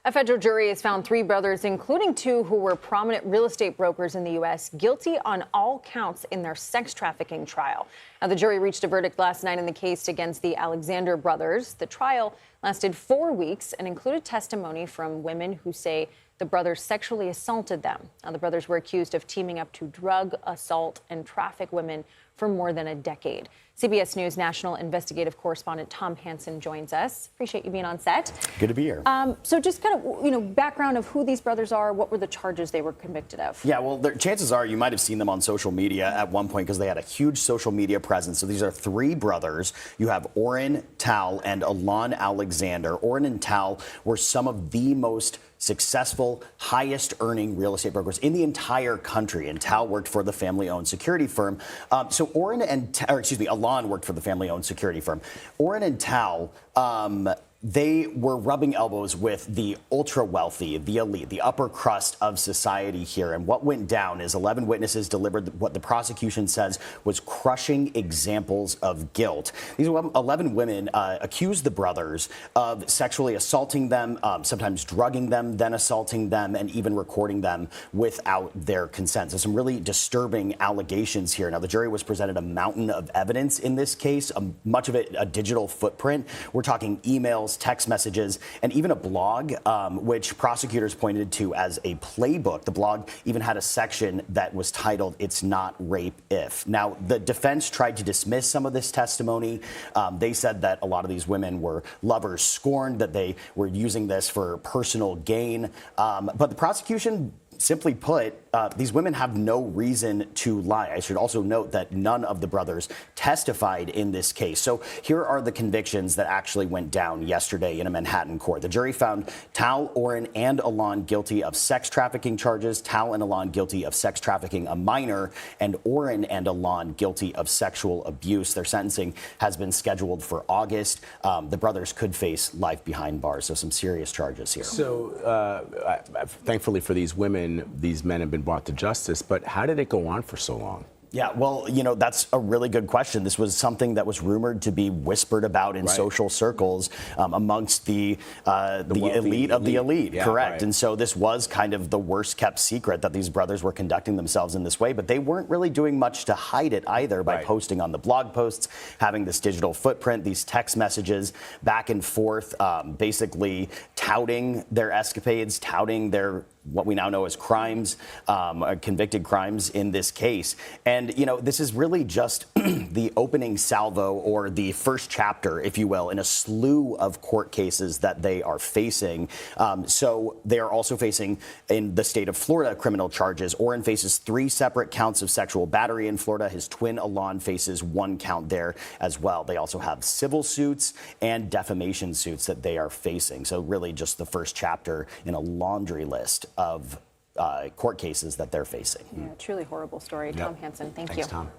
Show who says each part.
Speaker 1: A federal jury has found three brothers, including two who were prominent real estate brokers in the U.S., guilty on all counts in their sex trafficking trial. Now, the jury reached a verdict last night in the case against the Alexander brothers. The trial lasted 4 weeks and included testimony from women who say the brothers sexually assaulted them. Now, the brothers were accused of teaming up to drug, assault, and traffic women for more than a decade. CBS News national investigative correspondent Tom Hanson joins us. Appreciate you being on set.
Speaker 2: Good to be here.
Speaker 1: So just kind of, background of who these brothers are. What were the charges they were convicted of?
Speaker 2: Yeah, well, chances are you might have seen them on social media at one point because they had a huge social media presence. So these are three brothers. You have Oren, Tal, and Alon Alexander. Oren and Tal were some of the most successful, highest-earning real estate brokers in the entire country, and Tal worked for the family-owned security firm. Alon worked for the family-owned security firm. Oren and Tal, they were rubbing elbows with the ultra-wealthy, the elite, the upper crust of society here. And what went down is 11 witnesses delivered what the prosecution says was crushing examples of guilt. These 11 women accused the brothers of sexually assaulting them, sometimes drugging them, then assaulting them, and even recording them without their consent. So some really disturbing allegations here. Now, the jury was presented a mountain of evidence in this case, much of it a digital footprint. We're talking emails, text messages, and even a blog, which prosecutors pointed to as a playbook. The blog even had a section that was titled, "It's Not Rape If." Now, the defense tried to dismiss some of this testimony. They said that a lot of these women were lovers scorned, that they were using this for personal gain. But the prosecution simply put, these women have no reason to lie. I should also note that none of the brothers testified in this case. So here are the convictions that actually went down yesterday in a Manhattan court. The jury found Tal, Oren, and Alon guilty of sex trafficking charges, Tal and Alon guilty of sex trafficking a minor, and Oren and Alon guilty of sexual abuse. Their sentencing has been scheduled for August. The brothers could face life behind bars, so some serious charges here.
Speaker 3: So thankfully for these women, these men have been brought to justice, but how did it go on for so long?
Speaker 2: Yeah, well, that's a really good question. This was something that was rumored to be whispered about in social circles amongst the elite of the elite,
Speaker 3: yeah,
Speaker 2: correct?
Speaker 3: Right.
Speaker 2: And so this was kind of the worst kept secret that these brothers were conducting themselves in this way, but they weren't really doing much to hide it either by posting on the blog posts, having this digital footprint, these text messages back and forth, basically touting their escapades, touting their what we now know as crimes, convicted crimes in this case. And, this is really just the opening salvo or the first chapter, if you will, in a slew of court cases that they are facing. So they are also facing, in the state of Florida, criminal charges. Oren faces 3 separate counts of sexual battery in Florida. His twin Alon faces 1 count there as well. They also have civil suits and defamation suits that they are facing. So really just the first chapter in a laundry list of court cases that they're facing.
Speaker 1: Yeah, truly horrible story. Tom Hanson, thank you.
Speaker 3: Thanks, Tom.